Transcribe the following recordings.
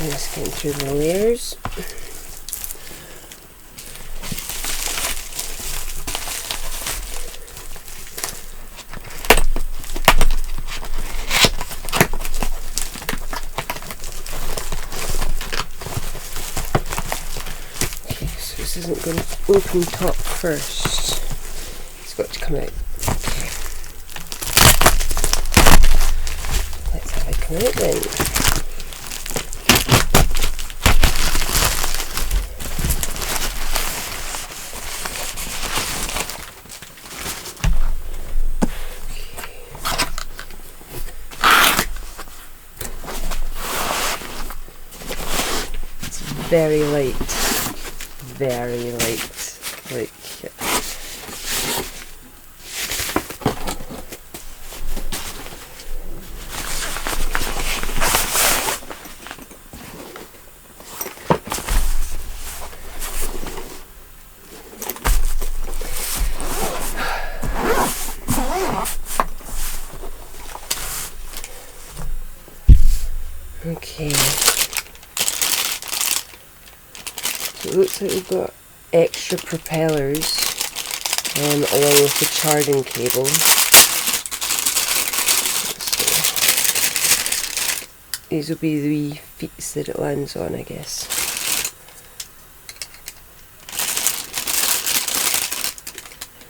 Just getting through the layers. Okay, so this isn't going to open top first. It's got to come out. Okay. Let's have it come out then. Very light, like okay. So it looks like we've got extra propellers along with the charging cable. These will be the wee feet that it lands on, I guess.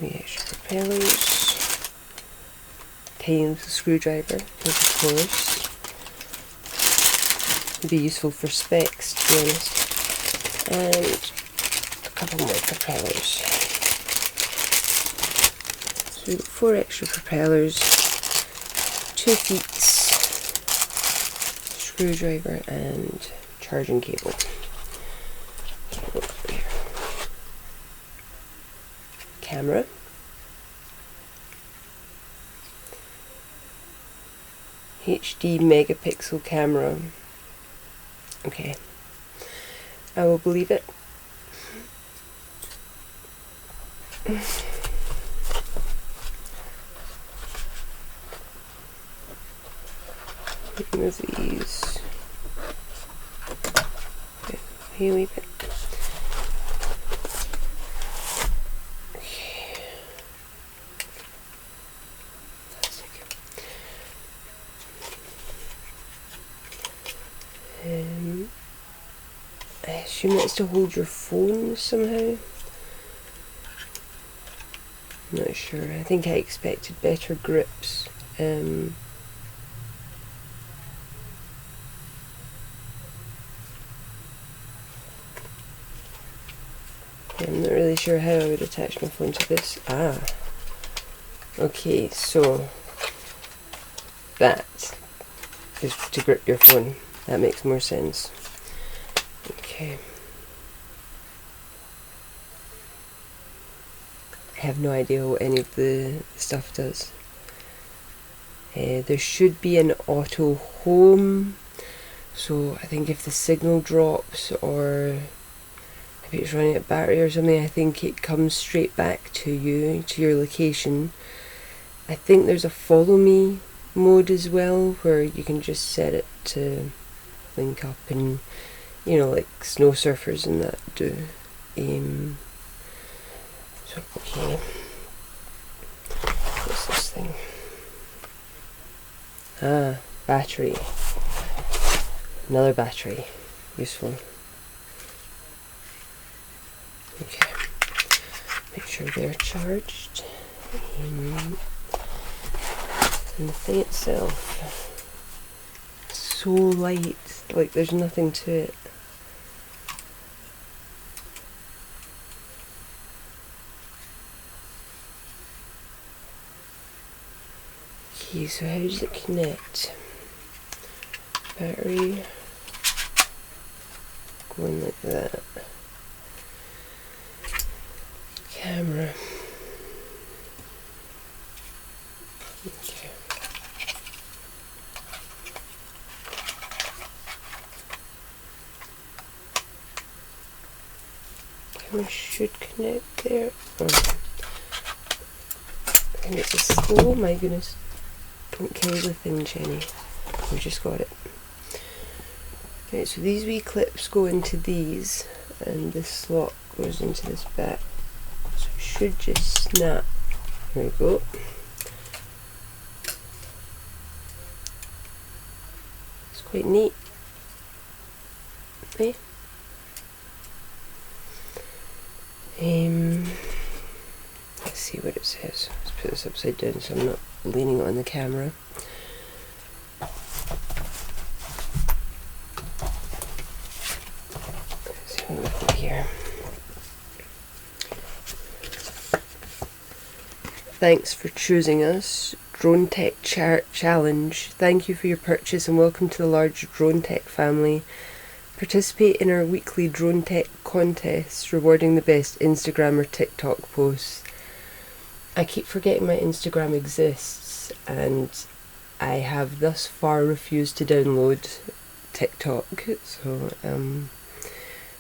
Wee extra propellers. Tiny little screwdriver, of course. Would be useful for specs, to be honest. And a couple more propellers. So we've got 4 extra propellers, 2 feet, screwdriver and charging cable. Camera. HD megapixel camera. Okay. I will believe it. Remove these. Here we go. Okay. I assume that's to hold your phone somehow. I'm not sure. I think I expected better grips. I'm not really sure how I would attach my phone to this. Ah. Okay, so that is to grip your phone. That makes more sense. Okay. I have no idea what any of the stuff does. There should be an auto home, so I think if the signal drops or if it's running out of battery or something, I think it comes straight back to you, to your location. I think there's a follow me mode as well, where you can just set it to link up, and you know, like snow surfers and that do. So okay, what's this thing? Ah, battery. Another battery, useful. Okay, make sure they're charged. And the thing itself, so light, like there's nothing to it. Okay, so how does it connect? Battery going like that. Camera. Okay. Camera should connect there. Oh. I think it's a slow, my goodness. Don't carry the thing, Jenny. We just got it. Right, so these wee clips go into these, and this slot goes into this back. So it should just snap. There we go. It's quite neat. Okay. Let's see what it says. Let's put this upside down so I'm not leaning on the camera. Let's see what we've got here. Thanks for choosing us. Drone Tech Challenge. Thank you for your purchase and welcome to the large Drone Tech family. Participate in our weekly Drone Tech contests, rewarding the best Instagram or TikTok posts. I keep forgetting my Instagram exists, and I have thus far refused to download TikTok. So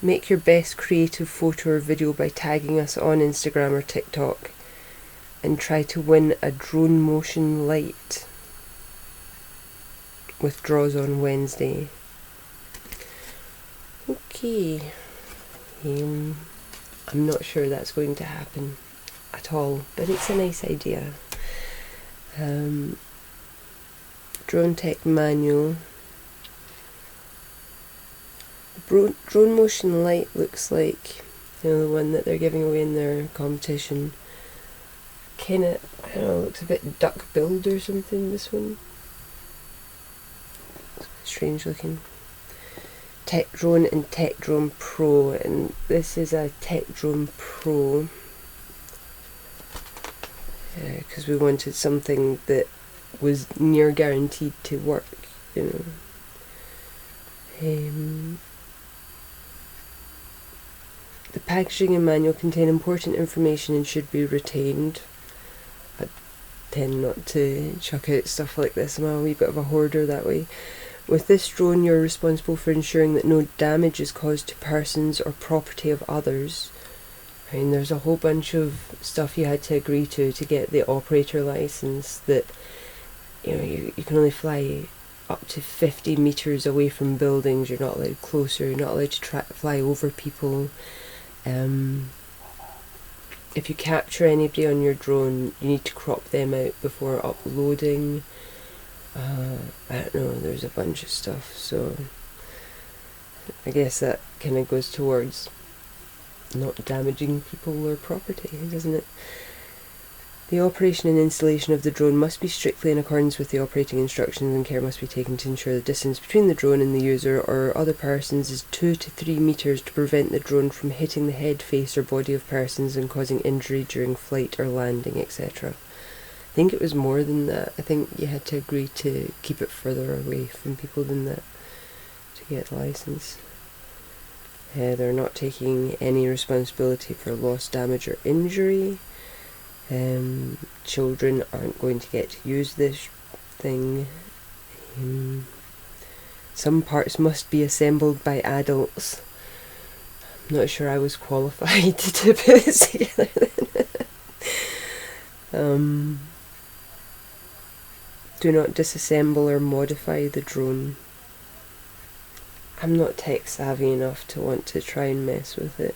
make your best creative photo or video by tagging us on Instagram or TikTok, and try to win a drone motion light. Withdraws on Wednesday. Okay. I'm not sure that's going to happen at all, but it's a nice idea. Drone Tech Manual. Drone motion light looks like, the one that they're giving away in their competition. Kinda, I don't know, looks a bit duck-billed or something, this one. Strange looking. Tech Drone and Tech Drone Pro, and this is a Tech Drone Pro because we wanted something that was near guaranteed to work, The packaging and manual contain important information and should be retained. I tend not to chuck out stuff like this. I'm a wee bit of a hoarder that way. With this drone, you're responsible for ensuring that no damage is caused to persons or property of others. I mean, there's a whole bunch of stuff you had to agree to get the operator license, that you can only fly up to 50 meters away from buildings. You're not allowed closer. You're not allowed to fly over people. If you capture anybody on your drone, you need to crop them out before uploading. I don't know, there's a bunch of stuff, so I guess that kind of goes towards not damaging people or property, doesn't it? The operation and installation of the drone must be strictly in accordance with the operating instructions, and care must be taken to ensure the distance between the drone and the user or other persons is 2 to 3 meters to prevent the drone from hitting the head, face or body of persons and causing injury during flight or landing, etc. I think it was more than that. I think you had to agree to keep it further away from people than that to get the license. They're not taking any responsibility for loss, damage or injury. Children aren't going to get to use this thing. Some parts must be assembled by adults. I'm not sure I was qualified to put this together then. Do not disassemble or modify the drone. I'm not tech savvy enough to want to try and mess with it.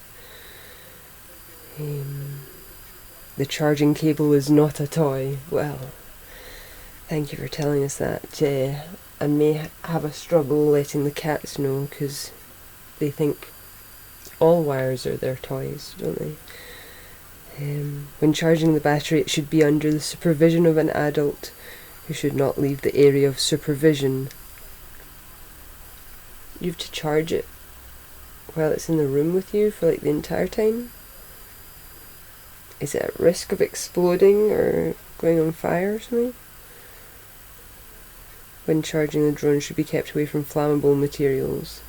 The charging cable is not a toy. Well, thank you for telling us that. I may have a struggle letting the cats know, because they think all wires are their toys, don't they? When charging the battery, it should be under the supervision of an adult who should not leave the area of supervision. You have to charge it while it's in the room with you for like the entire time? Is it at risk of exploding or going on fire or something? When charging the drone, should be kept away from flammable materials.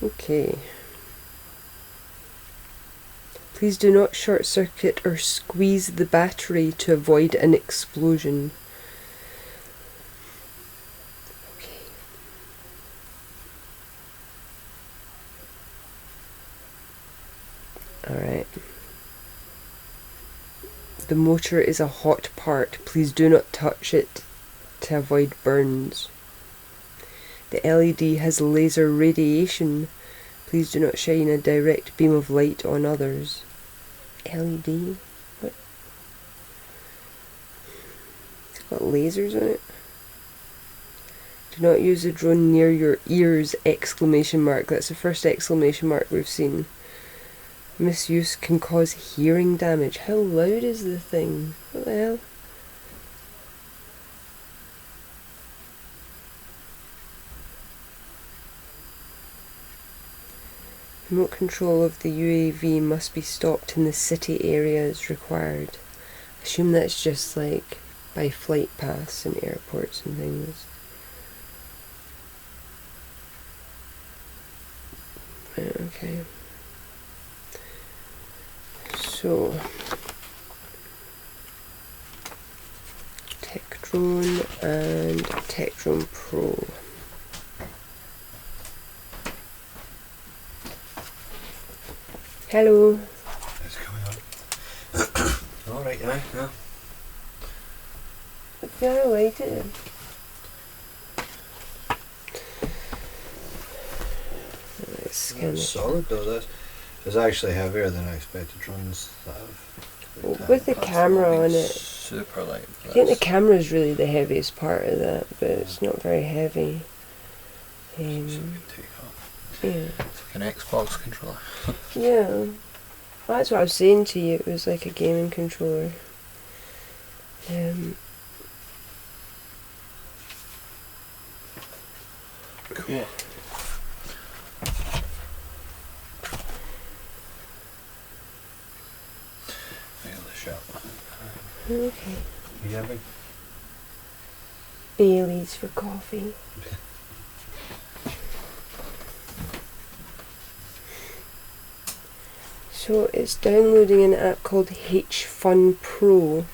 Okay. Please do not short circuit or squeeze the battery to avoid an explosion. Alright. The motor is a hot part. Please do not touch it to avoid burns. The LED has laser radiation. Please do not shine a direct beam of light on others. LED? What? It's got lasers on it. Do not use the drone near your ears! Exclamation mark. That's the first exclamation mark we've seen. Misuse can cause hearing damage. How loud is the thing? What the hell? Remote control of the UAV must be stopped in the city area as required. I assume that's just like by flight paths and airports and things. Okay. So, Tech Drone and Tech Drone Pro. Hello. It's coming on. Alright, yeah. Yeah, I like it. It's solid though, this. It's actually heavier than I expected drones that have. With the camera on it. Super light. I think the camera is really the heaviest part of that, but it's not very heavy. Yeah. It's like an Xbox controller. Yeah. Well, that's what I was saying to you. It was like a gaming controller. Cool. Okay. You having Bailey's for coffee. So it's downloading an app called H Fun Pro.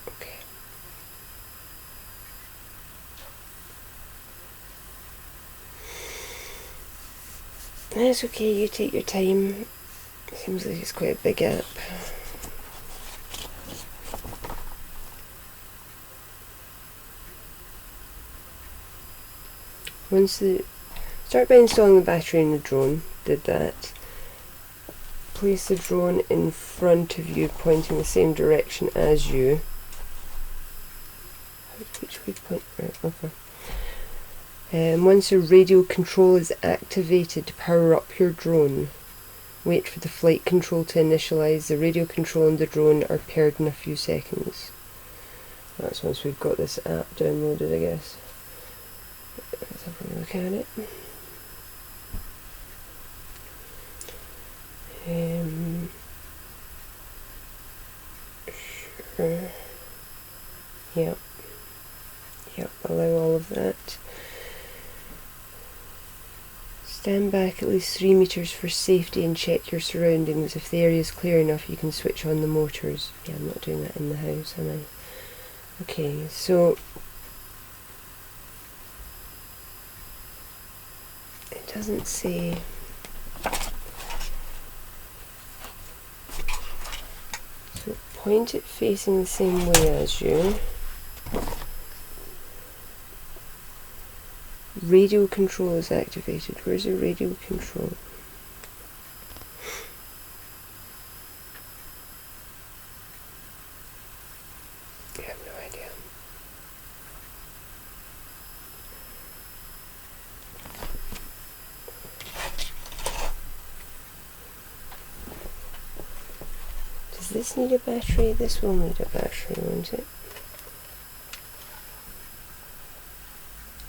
Okay. That's okay, you take your time. Seems like it's quite a big app. Start by installing the battery in the drone. Did that. Place the drone in front of you, pointing the same direction as you. Which way point? Right, okay. Once your radio control is activated, power up your drone. Wait for the flight control to initialize. The radio control and the drone are paired in a few seconds. That's once we've got this app downloaded, I guess. Let's have a look at it. Sure. Yep. Allow all of that. Stand back at least 3 meters for safety and check your surroundings. If the area is clear enough, you can switch on the motors. Yeah, I'm not doing that in the house, am I? Okay, so it doesn't say. So point it facing the same way as you. Radio control is activated. Where's the radio control? I have no idea. Does this need a battery? This will need a battery, won't it?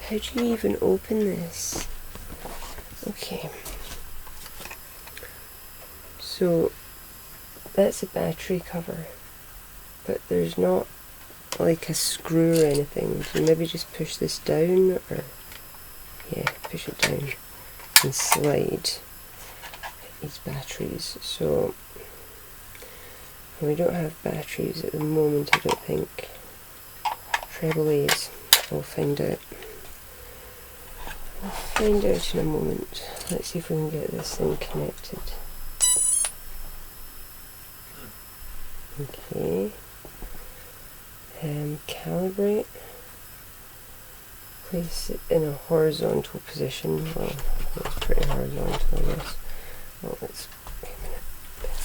How do you even open this? Okay. So that's a battery cover, but there's not like a screw or anything. Do you maybe just push this down, or yeah, push it down and slide these batteries. So we don't have batteries at the moment, I don't think. Treble A's. We'll find out. We'll find out in a moment. Let's see if we can get this thing connected. Okay. Calibrate. place it in a horizontal position. Well, it's pretty horizontal, I guess. Well, let's wait a minute.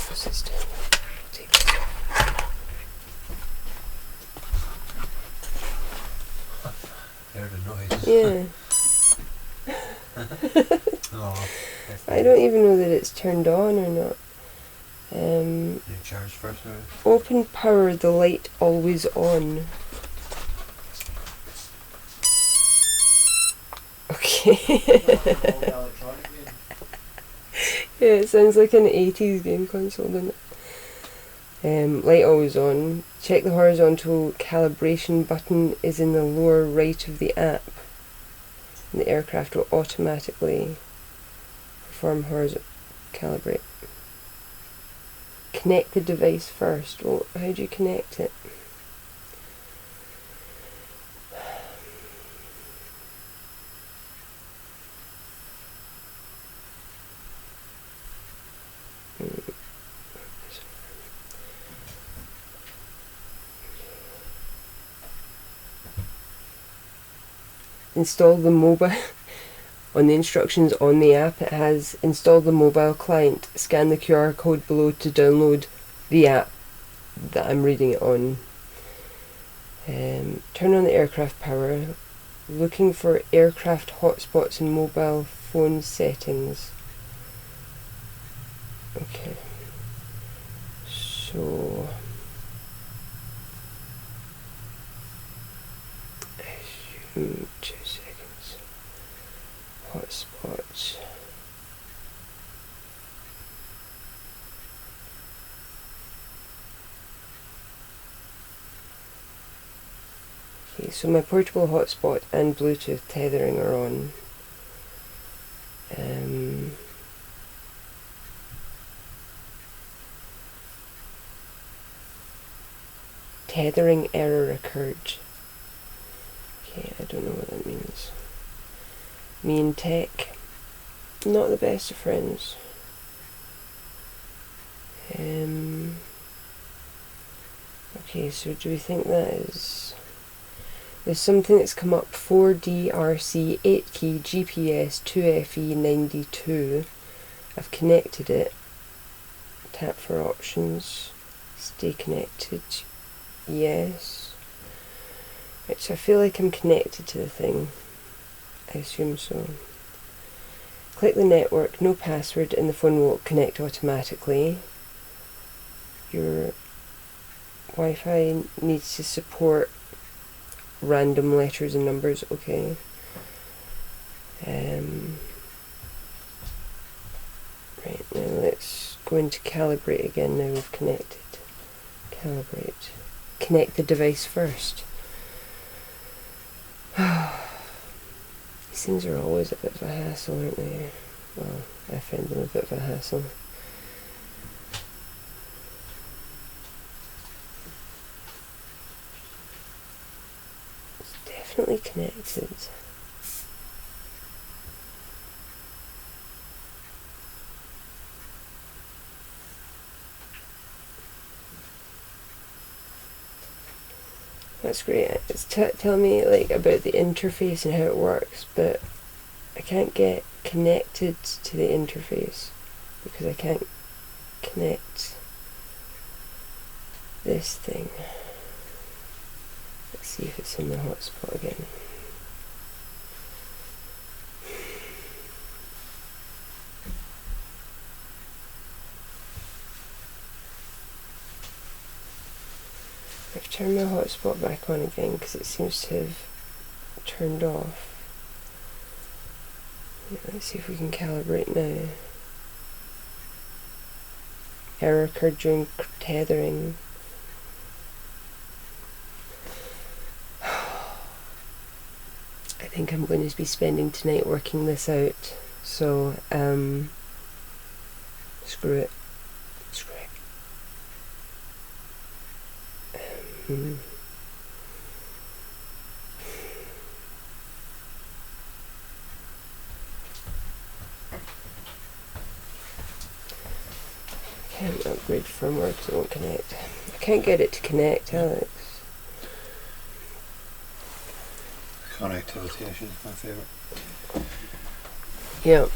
What's this doing? I'll take this off. Heard the noise. Yeah. Oh, I don't even know that it's turned on or not. you charge first now? Open power the light always on. Okay. Yeah, it sounds like an 80s game console, doesn't it? Light always on. Check the horizontal calibration button is in the lower right of the app. And the aircraft will automatically perform horizontal calibrate. Connect the device first. Well, how do you connect it? Install the mobile. On the instructions on the app, it has install the mobile client, scan the QR code below to download the app that I'm reading it on. Turn on the aircraft power. Looking for aircraft hotspots and mobile phone settings. Okay. So 2 seconds. Hotspots. Okay, so my portable hotspot and Bluetooth tethering are on. Tethering error occurred. Okay, I don't know what that means. Me and tech, not the best of friends. Okay, so do we think that is... There's something that's come up, 4DRC, 8 key, GPS, 2FE92. I've connected it. Tap for options. Stay connected. Yes. Right, so I feel like I'm connected to the thing. I assume so. Click the network, no password, and the phone will connect automatically. Your Wi-Fi needs to support random letters and numbers, okay. Right, now let's go into calibrate again. Now we've connected. Calibrate. Connect the device first. These things are always a bit of a hassle, aren't they? Well, I find them a bit of a hassle. It's definitely connected. That's great. It's telling me like about the interface and how it works, but I can't get connected to the interface because I can't connect this thing. Let's see if it's in the hotspot again. I've turned my hotspot back on again because it seems to have turned off. Let's see if we can calibrate now. Error occurred during tethering. I think I'm going to be spending tonight working this out. So, screw it. Screw it. Can't upgrade firmware because it won't connect. I can't get it to connect, Alex. connectivity issue is my favourite. Yeah.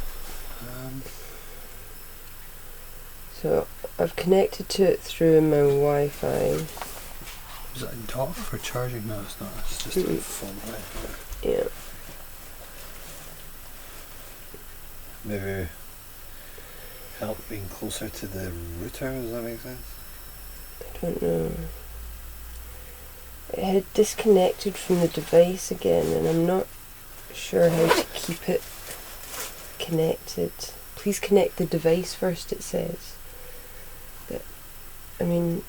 So I've connected to it through my Wi-Fi. Is that a dock for charging? No, it's not. It's just a phone Wi-Fi. Yeah. Maybe help being closer to the router. Does that make sense? I don't know. It had disconnected from the device again, and I'm not sure how to keep it connected. Please connect the device first, it says. But, I mean,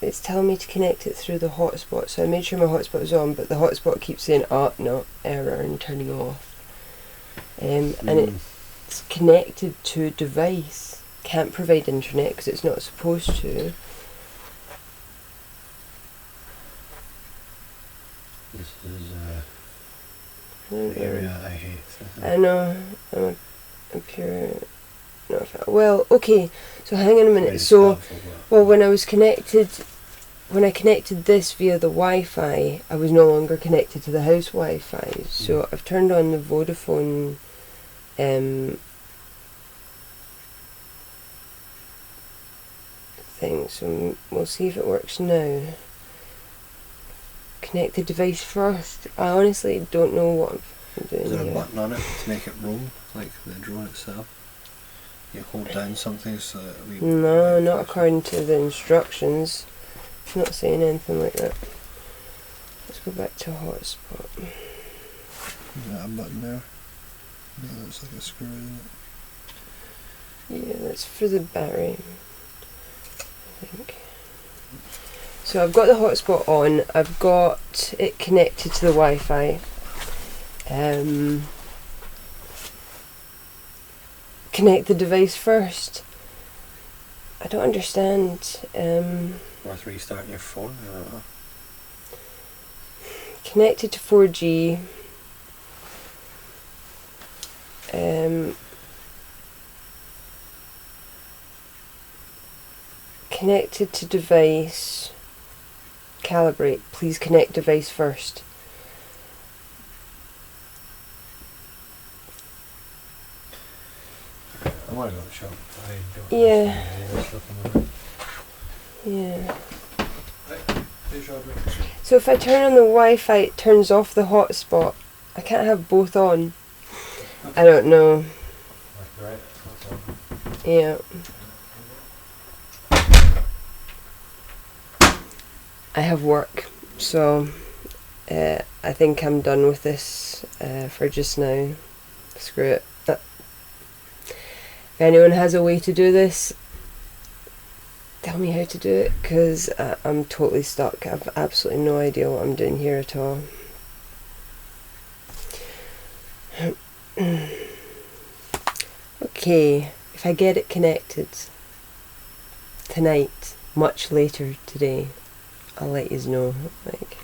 it's telling me to connect it through the hotspot, so I made sure my hotspot was on, but the hotspot keeps saying, no, error, and turning off. And it's connected to a device. Can't provide internet because it's not supposed to. This is the area I hate. I know. I'm a pure. No, well, okay. So hang on a minute. So, well, when I connected this via the Wi-Fi, I was no longer connected to the house Wi-Fi. So I've turned on the Vodafone. Thing. So we'll see if it works now. Connect the device first. I honestly don't know what I'm doing. Is there a button on it to make it roam, like the drone itself? You hold down something so that we... No, not according to the instructions. It's not saying anything like that. Let's go back to hotspot. Is that a button there? No, looks like a screw, isn't it? Yeah, that's for the battery, I think. So I've got the hotspot on, I've got it connected to the Wi-Fi. Connect the device first. I don't understand. Worth restarting your phone? I don't know. Connected to 4G. Connected to device. Calibrate. Please connect device first. I want to go to the shop. Yeah. Yeah. So if I turn on the Wi-Fi, it turns off the hotspot. I can't have both on. I don't know. Yeah. I have work, so I think I'm done with this for just now. Screw it. If anyone has a way to do this, tell me how to do it, because I'm totally stuck. I've absolutely no idea what I'm doing here at all. Okay, if I get it connected tonight, much later today, I'll let you know. Like.